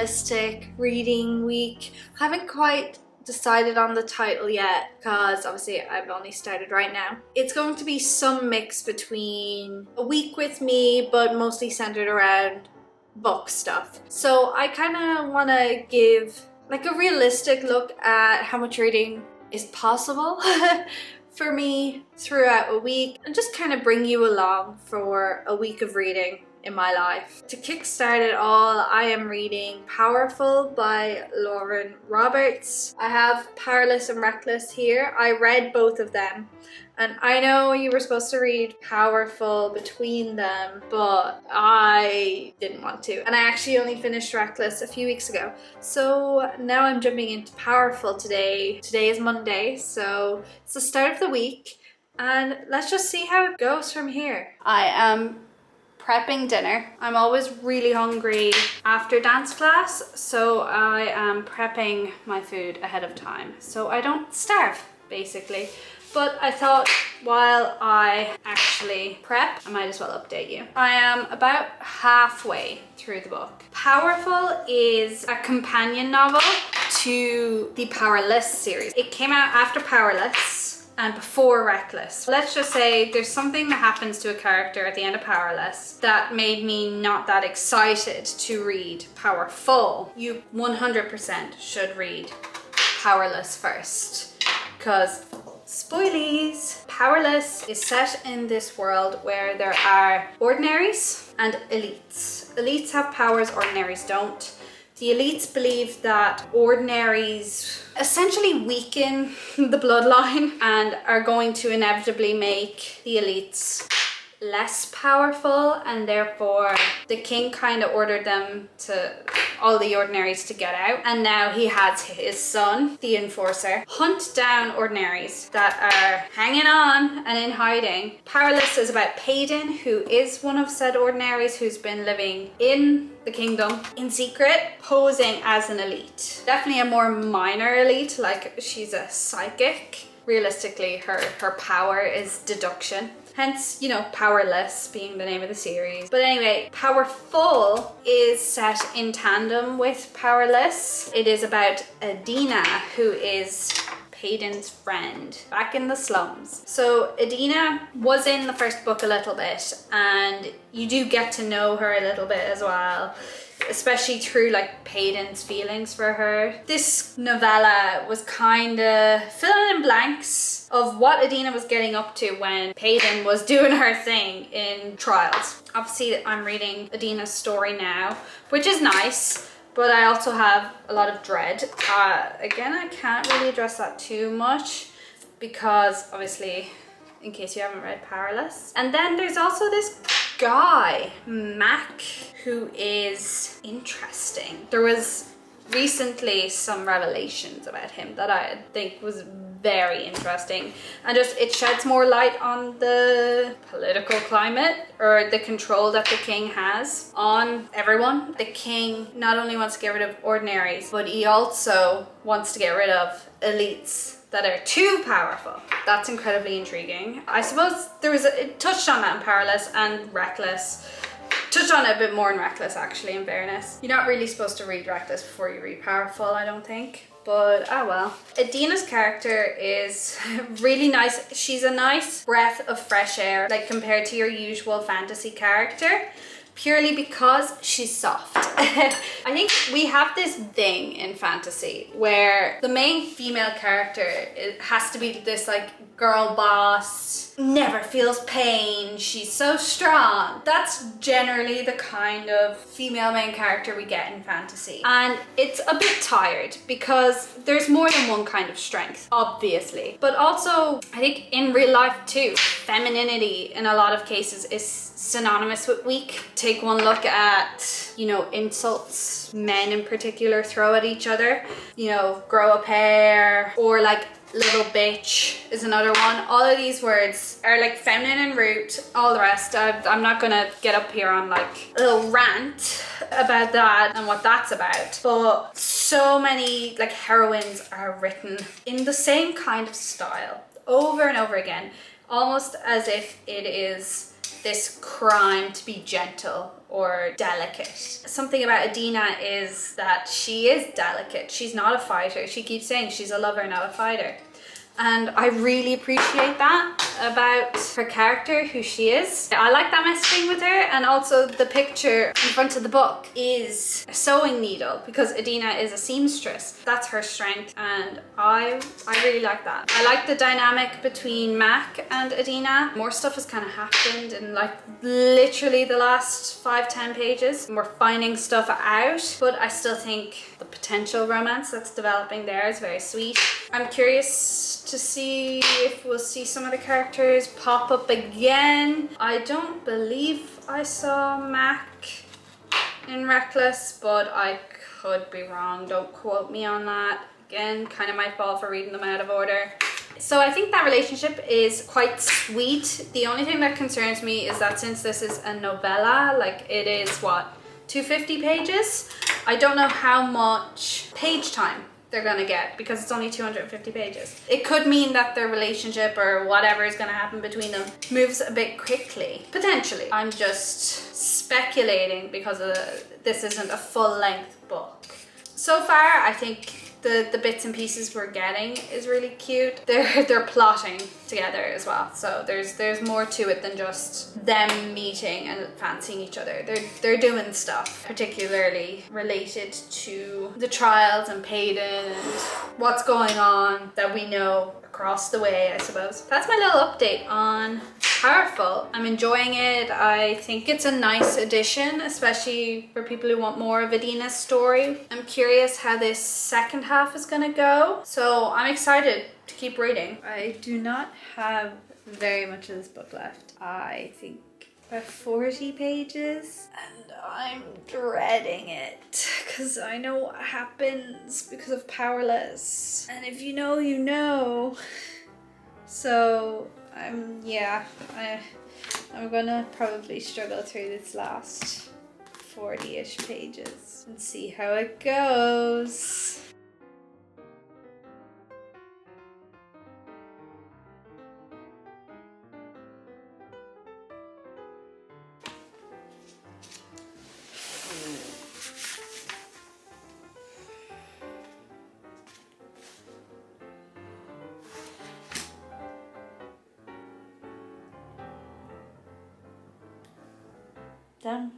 realistic reading week. I haven't quite decided on the title yet because obviously I've only started right now. It's going to be some mix between a week with me, but mostly centered around book stuff. So I kind of want to give like a realistic look at how much reading is possible for me throughout a week, and just kind of bring you along for a week of reading in my life. To kickstart it all, I am reading Powerful by Lauren Roberts. I have Powerless and Reckless here. I read both of them, and I know you were supposed to read Powerful between them, but I didn't want to. And I actually only finished Reckless a few weeks ago. So now I'm jumping into Powerful today. Today is Monday, so it's the start of the week, and let's just see how it goes from here. I am prepping dinner. I'm always really hungry after dance class, so I am prepping my food ahead of time so I don't starve, basically. But I thought while I actually prep, I might as well update you. I am about halfway through the book. Powerful is a companion novel to the Powerless series. It came out after Powerless and before Reckless. Let's just say there's something that happens to a character at the end of Powerless that made me not that excited to read Powerful. You 100% should read Powerless first, because spoilies. Powerless is set in this world where there are ordinaries and elites. Elites have powers, ordinaries don't. The elites believe that ordinaries essentially weaken the bloodline and are going to inevitably make the elites less powerful, and therefore the king kind of ordered them to, all the ordinaries, to get out, and now he has his son, the enforcer, hunt down ordinaries that are hanging on and in hiding. Powerless is about Payden, who is one of said ordinaries who's been living in the kingdom in secret, posing as an elite. Definitely a more minor elite, like she's a psychic. Realistically, her power is deduction. Hence, you know, Powerless being the name of the series. But anyway, Powerful is set in tandem with Powerless. It is about Adina, who is Payden's friend back in the slums. So Adina was in the first book a little bit, and you do get to know her a little bit as well, especially through like Payden's feelings for her. This novella was kind of filling in blanks of what Adina was getting up to when Payden was doing her thing in Trials. Obviously, I'm reading Adina's story now, which is nice, but I also have a lot of dread. Again, I can't really address that too much because obviously, in case you haven't read Powerless. And then there's also this guy, Mac, who is interesting. There was recently some revelations about him that I think was very interesting, and just it sheds more light on the political climate, or the control that the king has on everyone. The king not only wants to get rid of ordinaries, but he also wants to get rid of elites that are too powerful. That's incredibly intriguing. I suppose it touched on that in Powerless and Reckless. Touched on it a bit more in Reckless, actually, in fairness. You're not really supposed to read Reckless before you read Powerful, I don't think. But oh well. Adina's character is really nice. She's a nice breath of fresh air, like compared to your usual fantasy character, purely because she's soft. I think we have this thing in fantasy where the main female character has to be this like girl boss, never feels pain, she's so strong. That's generally the kind of female main character we get in fantasy. And it's a bit tired because there's more than one kind of strength, obviously. But also, I think in real life too, femininity in a lot of cases is synonymous with weak. Take one look at, you know, insults men in particular throw at each other. You know, grow a pair, or like little bitch is another one. All of these words are like feminine in root. All the rest, I'm not gonna get up here on like a little rant about that and what that's about. But so many like heroines are written in the same kind of style over and over again, almost as if it is this crime to be gentle or delicate. Something about Adina is that she is delicate. She's not a fighter. She keeps saying she's a lover, not a fighter. And I really appreciate that about her character, who she is. I like that messaging with her. And also the picture in front of the book is a sewing needle, because Adina is a seamstress. That's her strength, and I really like that. I like the dynamic between Mac and Adina. More stuff has kind of happened in like literally the last 5-10 pages. We're finding stuff out, but I still think the potential romance that's developing there is very sweet. I'm curious to see if we'll see some of the characters pop up again. I don't believe I saw Mac in Reckless, but I could be wrong. Don't quote me on that. Again, kind of my fault for reading them out of order. So I think that relationship is quite sweet. The only thing that concerns me is that since this is a novella, like it is what, 250 pages? I don't know how much page time they're gonna get, because it's only 250 pages. It could mean that their relationship or whatever is gonna happen between them moves a bit quickly, potentially. I'm just speculating because this isn't a full-length book. So far, I think the bits and pieces we're getting is really cute. They're plotting together as well, so there's more to it than just them meeting and fancying each other. They're doing stuff, particularly related to the trials and Payton and what's going on that we know across the way, I suppose. That's my little update on Powerful. I'm enjoying it. I think it's a nice addition, especially for people who want more of Adina's story. I'm curious how this second half is gonna go, so I'm excited to keep reading. I do not have very much of this book left. I think about 40 pages, and I'm dreading it because I know what happens because of Powerless, and if you know, you know. So I'm gonna probably struggle through this last 40-ish pages and see how it goes. Done.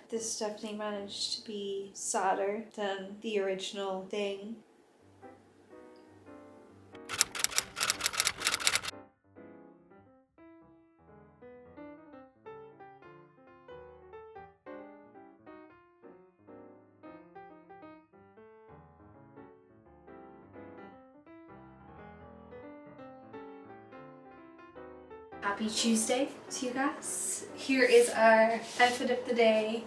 This definitely managed to be sadder than the original thing. Happy Tuesday to you guys. Here is our outfit of the day.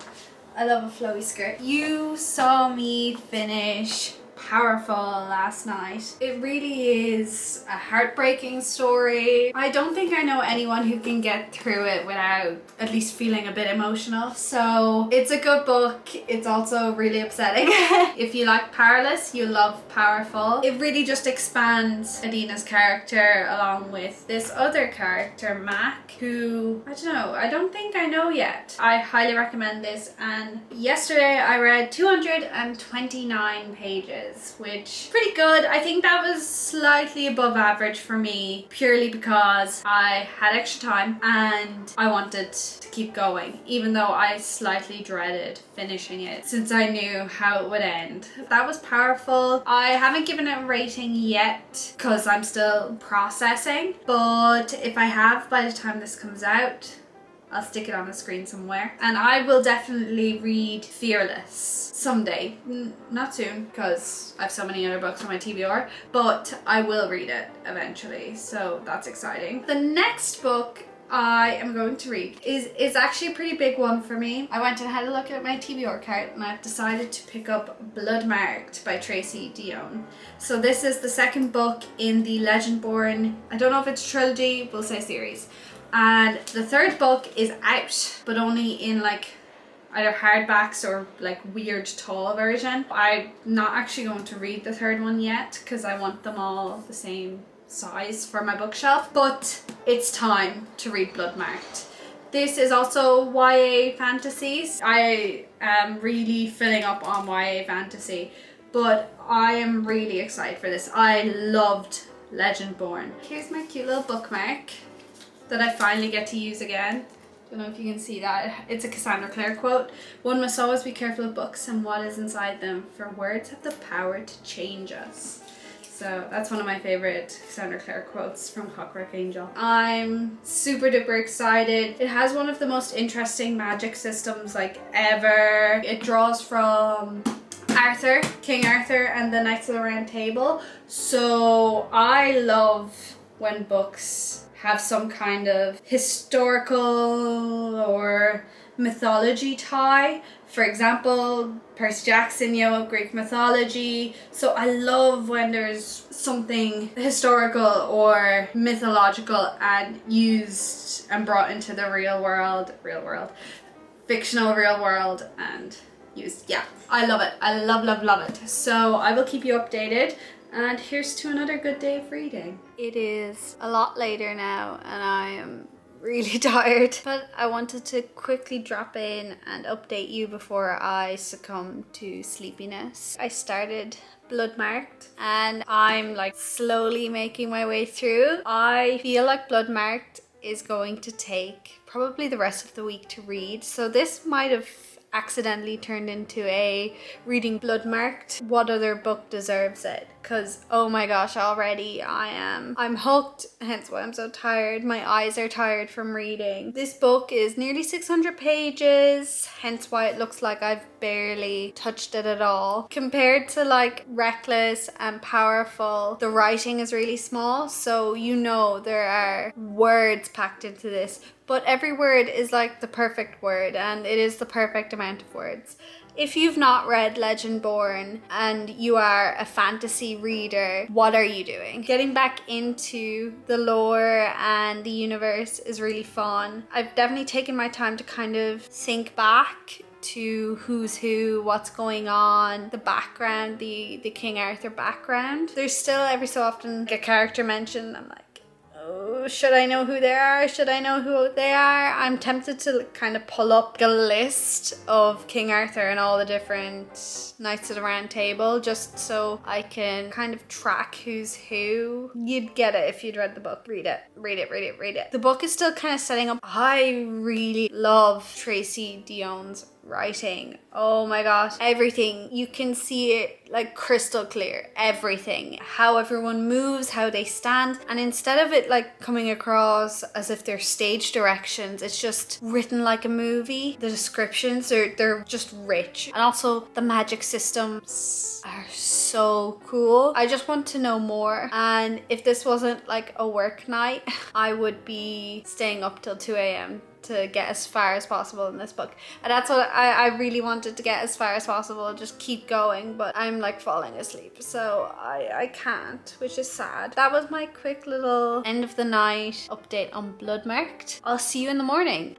I love a flowy skirt. You saw me finish Powerful last night. It really is a heartbreaking story. I don't think I know anyone who can get through it without at least feeling a bit emotional. So it's a good book. It's also really upsetting. If you like Powerless, you love Powerful. It really just expands Adina's character along with this other character, Mac, who, I don't know, I don't think I know yet. I highly recommend this, and yesterday I read 229 pages, which pretty good. I think that was slightly above average for me, purely because I had extra time and I wanted to keep going, even though I slightly dreaded finishing it since I knew how it would end. That was Powerful. I haven't given it a rating yet because I'm still processing, but if I have by the time this comes out, I'll stick it on the screen somewhere. And I will definitely read Fearless someday. Not soon, because I have so many other books on my TBR, but I will read it eventually, so that's exciting. The next book I am going to read is actually a pretty big one for me. I went and had a look at my TBR cart, and I've decided to pick up Blood Marked by Tracy Deonn. So this is the second book in the Legendborn, I don't know if it's trilogy, we'll say series. And the third book is out, but only in like either hardbacks or like weird tall version. I'm not actually going to read the third one yet because I want them all the same size for my bookshelf, but it's time to read Blood Marked This is also YA fantasies. I am really filling up on YA fantasy, but I am really excited for this. I loved Legendborn. Here's my cute little bookmark that I finally get to use again. Don't know if you can see that. It's a Cassandra Clare quote. One must always be careful of books and what is inside them, for words have the power to change us. So that's one of my favorite Cassandra Clare quotes from Clockwork Angel. I'm super duper excited. It has one of the most interesting magic systems like ever. It draws from Arthur, King Arthur and the Knights of the Round Table. So I love when books have some kind of historical or mythology tie. For example, Percy Jackson, Greek mythology. So I love when there's something historical or mythological and used and brought into the fictional real world and used. Yeah, I love it. I love it. So I will keep you updated. And here's to another good day of reading. It is a lot later now and I am really tired, but I wanted to quickly drop in and update you before I succumb to sleepiness. I started Bloodmarked and I'm like slowly making my way through. I feel like Bloodmarked is going to take probably the rest of the week to read, so this might have accidentally turned into a reading Bloodmarked. What other book deserves it? Because oh my gosh, already I'm hooked, hence why I'm so tired. My eyes are tired from reading. This book is nearly 600 pages, hence why it looks like I've barely touched it at all. Compared to like Reckless and Powerful, the writing is really small, so you know there are words packed into this, but every word is like the perfect word and it is the perfect amount of words. If you've not read Legendborn and you are a fantasy reader, what are you doing? Getting back into the lore and the universe is really fun. I've definitely taken my time to kind of think back to who's who, what's going on, the background, the King Arthur background. There's still every so often a character mentioned. I'm like, oh, should I know who they are? Should I know who they are? I'm tempted to kind of pull up a list of King Arthur and all the different Knights of the Round Table just so I can kind of track who's who. You'd get it if you'd read the book. Read it. The book is still kind of setting up. I really love Tracy Deonne's writing. Oh my gosh, everything. You can see it like crystal clear. Everything. How everyone moves, how they stand. And instead of it like coming across as if they're stage directions, it's just written like a movie. The descriptions, they're just rich. And also the magic systems are so cool. I just want to know more. And if this wasn't like a work night, I would be staying up till 2 a.m. to get as far as possible in this book. And that's what I really wanted, to get as far as possible, just keep going, but I'm like falling asleep, so I can't, which is sad. That was my quick little end of the night update on Bloodmarked. I'll see you in the morning.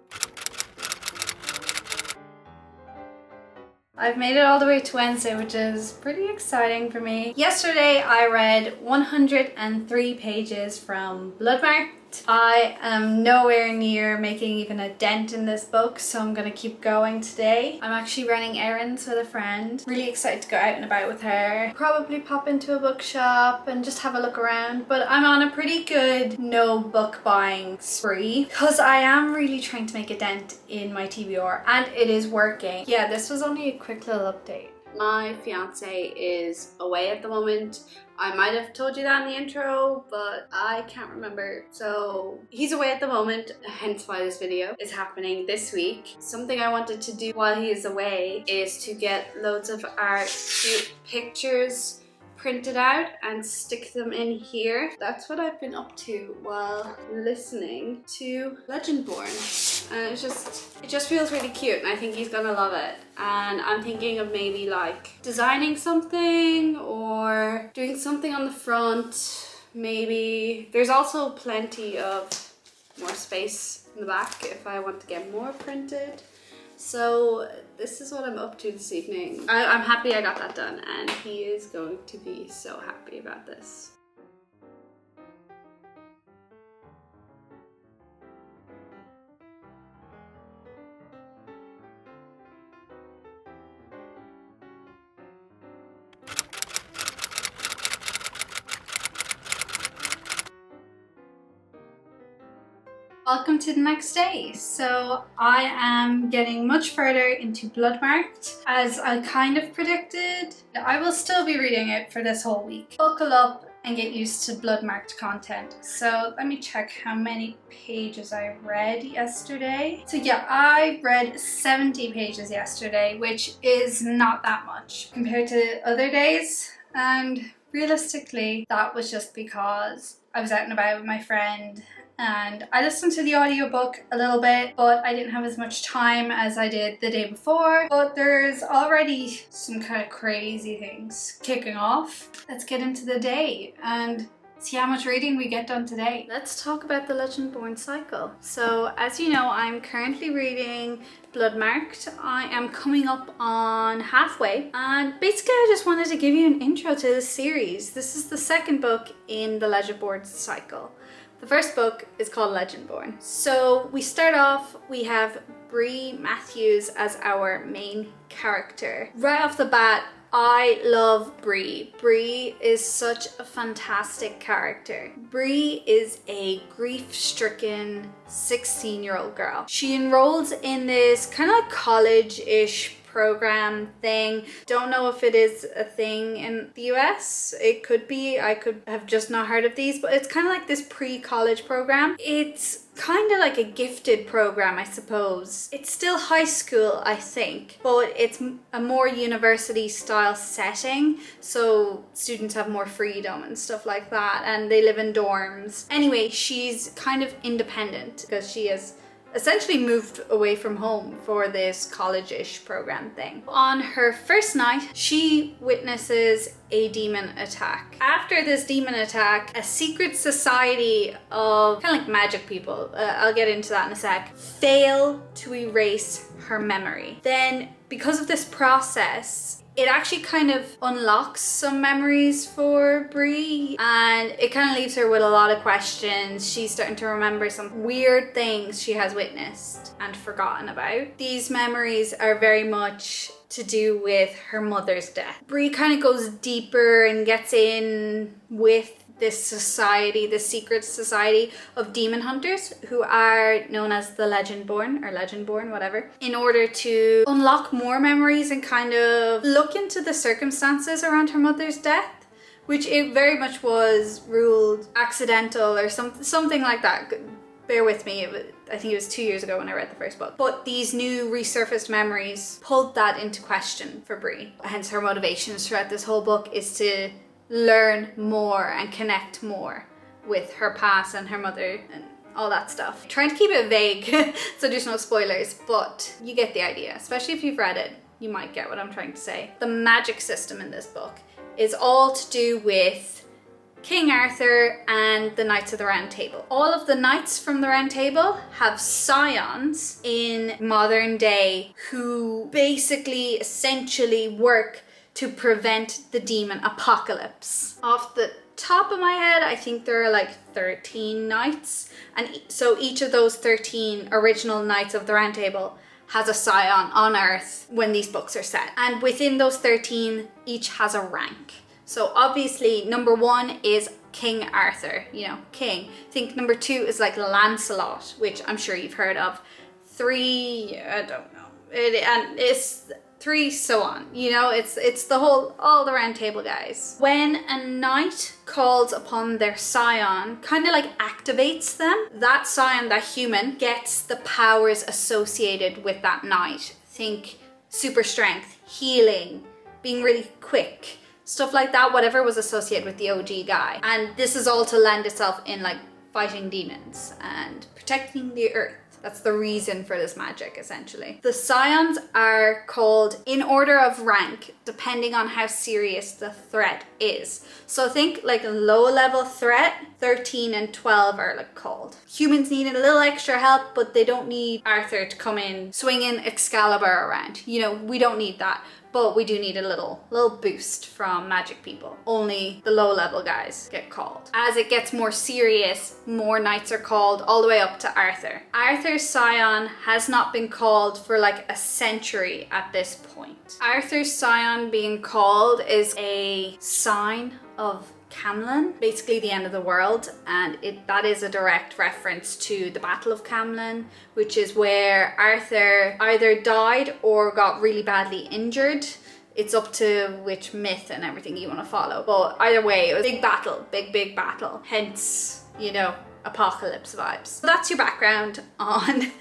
I've made it all the way to Wednesday, which is pretty exciting for me. Yesterday I read 103 pages from Bloodmarked. I am nowhere near making even a dent in this book, so I'm gonna keep going today. I'm actually running errands with a friend. Really excited to go out and about with her. Probably pop into a bookshop and just have a look around, but I'm on a pretty good no book buying spree because I am really trying to make a dent in my TBR and it is working. Yeah, this was only a quick little update. My fiance is away at the moment. I might have told you that in the intro, but I can't remember. So he's away at the moment, hence why this video is happening this week. Something I wanted to do while he is away is to get loads of our cute pictures printed out and stick them in here. That's what I've been up to while listening to Legendborn. And it just feels really cute and I think he's gonna love it. And I'm thinking of maybe like designing something or doing something on the front. Maybe there's also plenty of more space in the back if I want to get more printed. So this is what I'm up to this evening. I'm happy I got that done and he is going to be so happy about this. Welcome to the next day. So I am getting much further into Bloodmarked, as I kind of predicted. I will still be reading it for this whole week. Buckle up and get used to Bloodmarked content. So let me check how many pages I read yesterday. So yeah, I read 70 pages yesterday, which is not that much compared to other days. And realistically, that was just because I was out and about with my friend and I listened to the audiobook a little bit, but I didn't have as much time as I did the day before. But there's already some kind of crazy things kicking off. Let's get into the day and see how much reading we get done today. Let's talk about the Legendborn cycle. So as you know, I'm currently reading Bloodmarked. I am coming up on halfway, and basically I just wanted to give you an intro to the series. This is the second book in the Legendborn cycle. The first book is called Legendborn. So we start off, we have Bree Matthews as our main character. Right off the bat, I love Bree. Bree is such a fantastic character. Bree is a grief-stricken 16-year-old girl. She enrolls in this kind of like college-ish program thing. Don't know if it is a thing in the US. It could be. I could have just not heard of these, but it's kind of like this pre-college program. It's kind of like a gifted program, I suppose. It's still high school, I think, but it's a more university style setting, so students have more freedom and stuff like that, and they live in dorms. Anyway, she's kind of independent because she has essentially moved away from home for this college-ish program thing. On her first night, she witnesses a demon attack. After this demon attack, a secret society of kind of like magic people, I'll get into that in a sec, fail to erase her memory. Then, because of this process, it actually kind of unlocks some memories for Bree, and it kind of leaves her with a lot of questions. She's starting to remember some weird things she has witnessed and forgotten about. These memories are very much to do with her mother's death. Bree kind of goes deeper and gets in with this society, this secret society of demon hunters who are known as the Legendborn, or Legendborn, whatever, in order to unlock more memories and kind of look into the circumstances around her mother's death, which it very much was ruled accidental or something like that. Bear with me, I think it was 2 years ago when I read the first book. But these new resurfaced memories pulled that into question for Bree. Hence her motivations throughout this whole book is to learn more and connect more with her past and her mother and all that stuff. Trying to keep it vague so there's no spoilers, but you get the idea. Especially if you've read it, you might get what I'm trying to say. The magic system in this book is all to do with King Arthur and the Knights of the Round Table. All of the knights from the Round Table have scions in modern day who basically essentially work to prevent the demon apocalypse. Off the top of my head, I think there are like 13 knights, and so each of those 13 original Knights of the Round Table has a scion on Earth when these books are set. And within those 13, each has a rank. So obviously, number 1 is King Arthur, you know, king. I think number 2 is like Lancelot, which I'm sure you've heard of. 3, I don't know. And it's 3, so on. You know, it's the whole, all the Round Table guys. When a knight calls upon their scion, kind of like activates them, that scion, that human, gets the powers associated with that knight. Think super strength, healing, being really quick, stuff like that, whatever was associated with the OG guy. And this is all to lend itself in like fighting demons and protecting the earth. That's the reason for this magic, essentially. The scions are called in order of rank, depending on how serious the threat is. So think like a low level threat, 13 and 12 are like called. Humans need a little extra help, but they don't need Arthur to come in swinging Excalibur around. You know, we don't need that. But we do need a little boost from magic people. Only the low level guys get called. As it gets more serious, more knights are called all the way up to Arthur. Arthur's scion has not been called for like a century at this point. Arthur's scion being called is a sign of Camlan, basically the end of the world, and that is a direct reference to the Battle of Camlan, which is where Arthur either died or got really badly injured. It's up to which myth and everything you want to follow, but either way, it was a big battle, big battle, hence, you know, apocalypse vibes. So that's your background on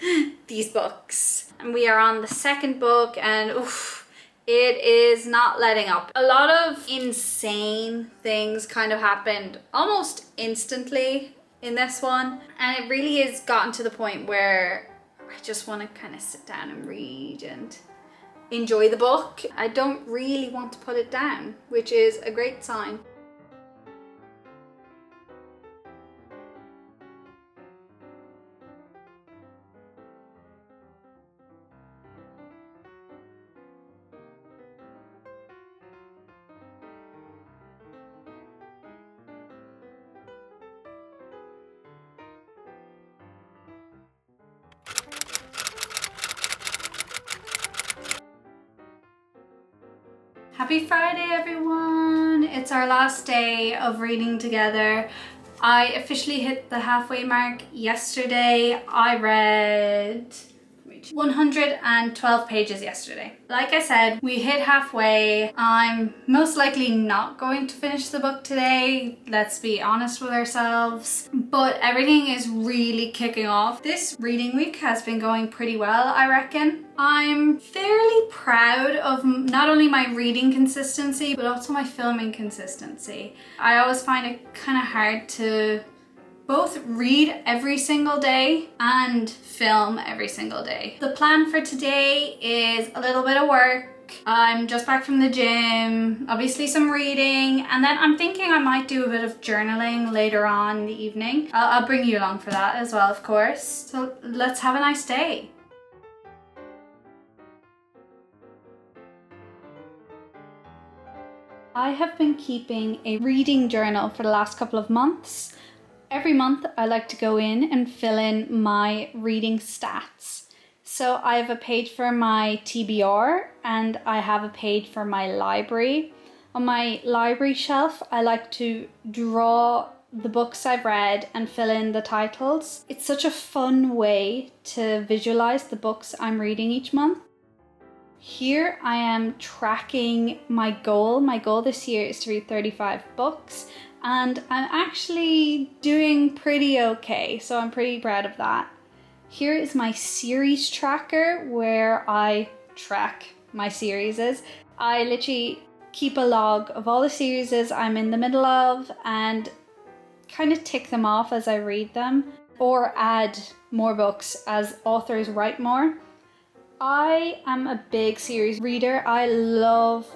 these books, and we are on the second book, and oof, it is not letting up. A lot of insane things kind of happened almost instantly in this one, and it really has gotten to the point where I just want to kind of sit down and read and enjoy the book. I don't really want to put it down, which is a great sign. Happy Friday, everyone! It's our last day of reading together. I officially hit the halfway mark yesterday. I read 112 pages yesterday. Like I said, we hit halfway. I'm most likely not going to finish the book today. Let's be honest with ourselves. But everything is really kicking off. This reading week has been going pretty well, I reckon. I'm fairly proud of not only my reading consistency, but also my filming consistency. I always find it kind of hard to both read every single day and film every single day. The plan for today is a little bit of work. I'm just back from the gym, obviously some reading, and then I'm thinking I might do a bit of journaling later on in the evening. I'll bring you along for that as well, of course. So let's have a nice day. I have been keeping a reading journal for the last couple of months. Every month I like to go in and fill in my reading stats. So I have a page for my TBR and I have a page for my library. On my library shelf, I like to draw the books I've read and fill in the titles. It's such a fun way to visualize the books I'm reading each month. Here I am tracking my goal. My goal this year is to read 35 books. And I'm actually doing pretty okay, so I'm pretty proud of that. Here is my series tracker where I track my series. I literally keep a log of all the series I'm in the middle of and kind of tick them off as I read them or add more books as authors write more. I am a big series reader. I love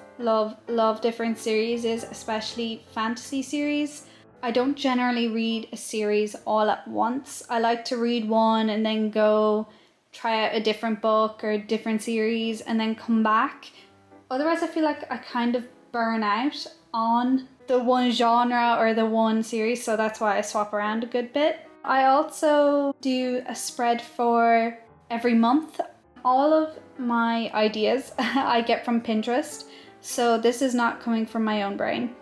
different series, especially fantasy series. I don't generally read a series all at once. I like to read one and then go try out a different book or a different series and then come back. Otherwise, I feel like I kind of burn out on the one genre or the one series, so that's why I swap around a good bit. I also do a spread for every month. All of my ideas I get from Pinterest, so this is not coming from my own brain.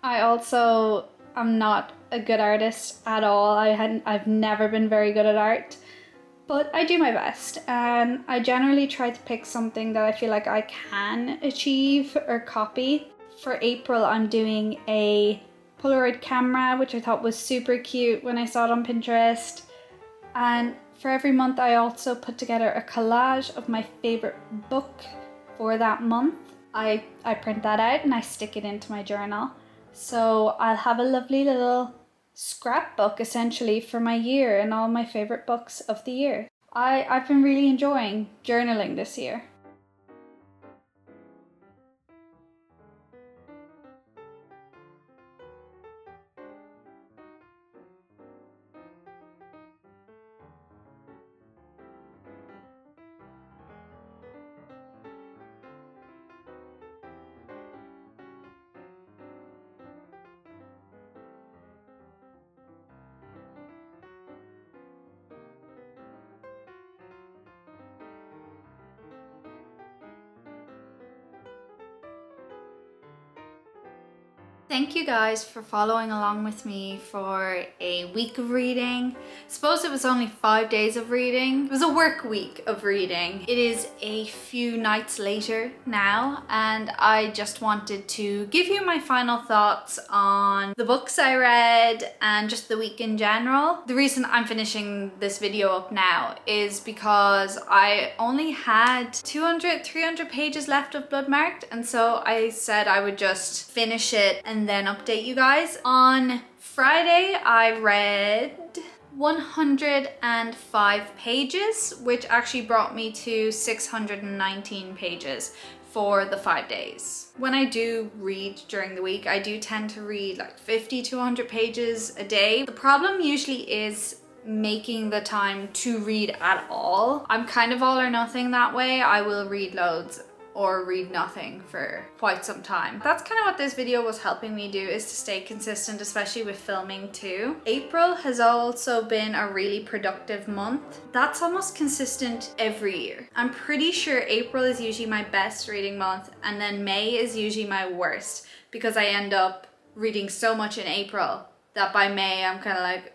I also am not a good artist at all. I've never been very good at art, but I do my best, and I generally try to pick something that I feel like I can achieve or copy. For April, I'm doing a Polaroid camera, which I thought was super cute when I saw it on Pinterest. And for every month, I also put together a collage of my favorite book for that month. I print that out and I stick it into my journal. So I'll have a lovely little scrapbook essentially for my year and all my favorite books of the year. I've been really enjoying journaling this year. Thank you guys for following along with me for a week of reading. Suppose it was only 5 days of reading. It was a work week of reading. It is a few nights later now, and I just wanted to give you my final thoughts on the books I read and just the week in general. The reason I'm finishing this video up now is because I only had 200-300 pages left of Bloodmarked, and so I said I would just finish it and then update you guys. On Friday, I read 105 pages, which actually brought me to 619 pages for the 5 days. When I do read during the week, I do tend to read like 50 to 100 pages a day. The problem usually is making the time to read at all. I'm kind of all or nothing that way. I will read loads or read nothing for quite some time. That's kind of what this video was helping me do, is to stay consistent, especially with filming too. April has also been a really productive month. That's almost consistent every year. I'm pretty sure April is usually my best reading month, and then May is usually my worst, because I end up reading so much in April that by May I'm kind of like,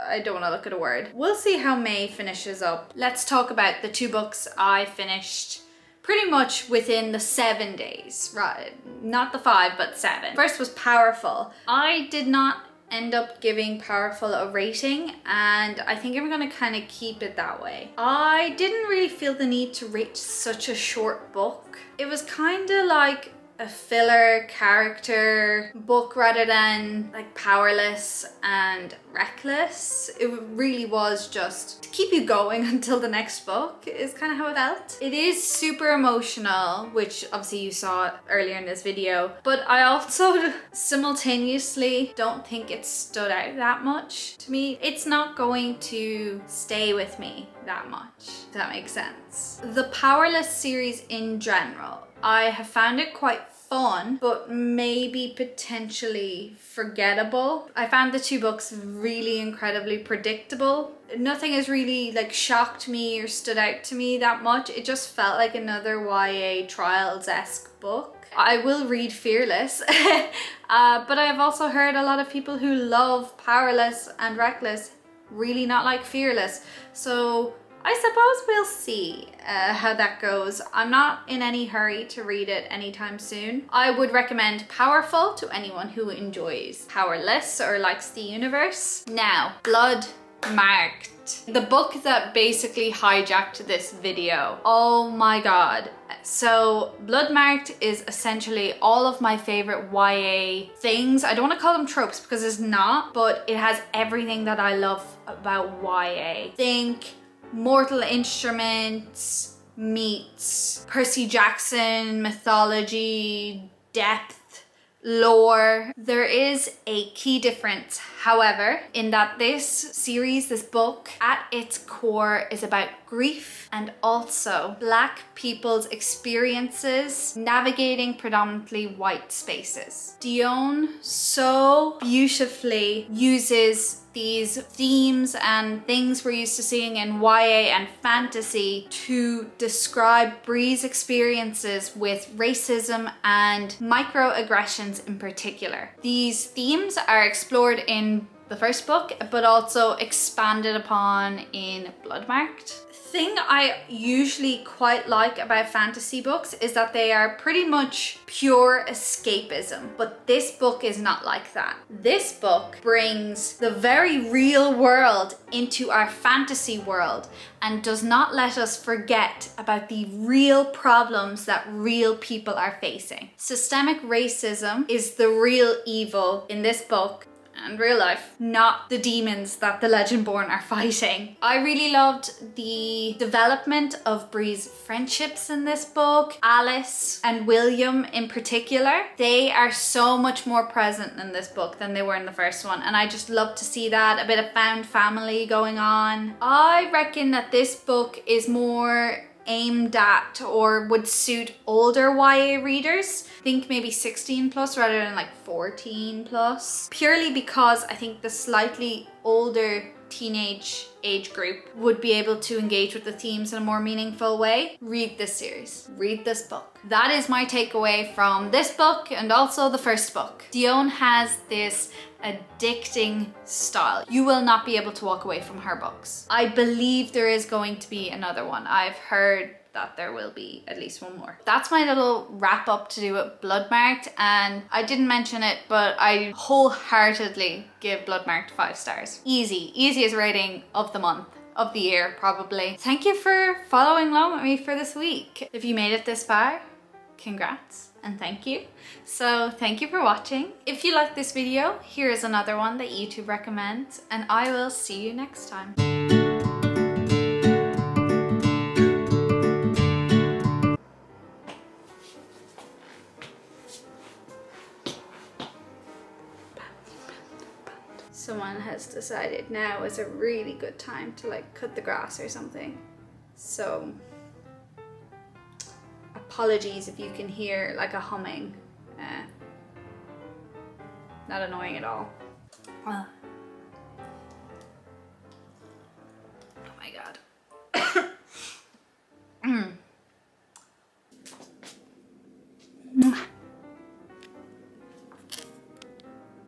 I don't want to look at a word. We'll see how May finishes up. Let's talk about the 2 books I finished pretty much within the 7 days, right? Not the 5, but 7. First was Powerful. I did not end up giving Powerful a rating, and I think I'm gonna kind of keep it that way. I didn't really feel the need to rate such a short book. It was kind of like a filler character book rather than like Powerless and Reckless. It really was just to keep you going until the next book is kind of how it felt. It is super emotional, which obviously you saw earlier in this video, but I also simultaneously don't think it stood out that much to me. It's not going to stay with me that much, if that makes sense. The Powerless series in general, I have found it quite fun, but maybe potentially forgettable. I found the 2 books really incredibly predictable. Nothing has really like shocked me or stood out to me that much. It just felt like another YA Trials-esque book. I will read Fearless, but I've also heard a lot of people who love Powerless and Reckless really not like Fearless. So I suppose we'll see how that goes. I'm not in any hurry to read it anytime soon. I would recommend Powerful to anyone who enjoys Powerless or likes the universe. Now, Bloodmarked, the book that basically hijacked this video. Oh my god. So Bloodmarked is essentially all of my favorite YA things. I don't want to call them tropes because it's not, but it has everything that I love about YA. Think Mortal Instruments meets Percy Jackson mythology, depth, lore. There is a key difference, however, in that this series, this book, at its core is about grief and also Black people's experiences navigating predominantly white spaces. Dione so beautifully uses these themes and things we're used to seeing in YA and fantasy to describe Bree's experiences with racism and microaggressions in particular. These themes are explored in the first book, but also expanded upon in Bloodmarked. Thing I usually quite like about fantasy books is that they are pretty much pure escapism, but this book is not like that. This book brings the very real world into our fantasy world and does not let us forget about the real problems that real people are facing. Systemic racism is the real evil in this book and real life, not the demons that the Legendborn are fighting. I really loved the development of Bree's friendships in this book. Alice and William in particular, they are so much more present in this book than they were in the first one, and I just love to see that, a bit of found family going on. I reckon that this book is more aimed at or would suit older YA readers. Think maybe 16 plus rather than like 14 plus. Purely because I think the slightly older teenage age group would be able to engage with the themes in a more meaningful way, read this series, read this book. That is my takeaway from this book and also the first book. Dionne has this addicting style. You will not be able to walk away from her books. I believe there is going to be another one. I've heard that there will be at least one more. That's my little wrap up to do with Bloodmarked, and I didn't mention it, but I wholeheartedly give Bloodmarked 5 stars. Easiest rating of the month, of the year probably. Thank you for following along with me for this week. If you made it this far, congrats and thank you. So thank you for watching. If you like this video, here is another one that YouTube recommends, and I will see you next time. Someone has decided now is a really good time to like cut the grass or something. So apologies if you can hear like a humming. Not annoying at all.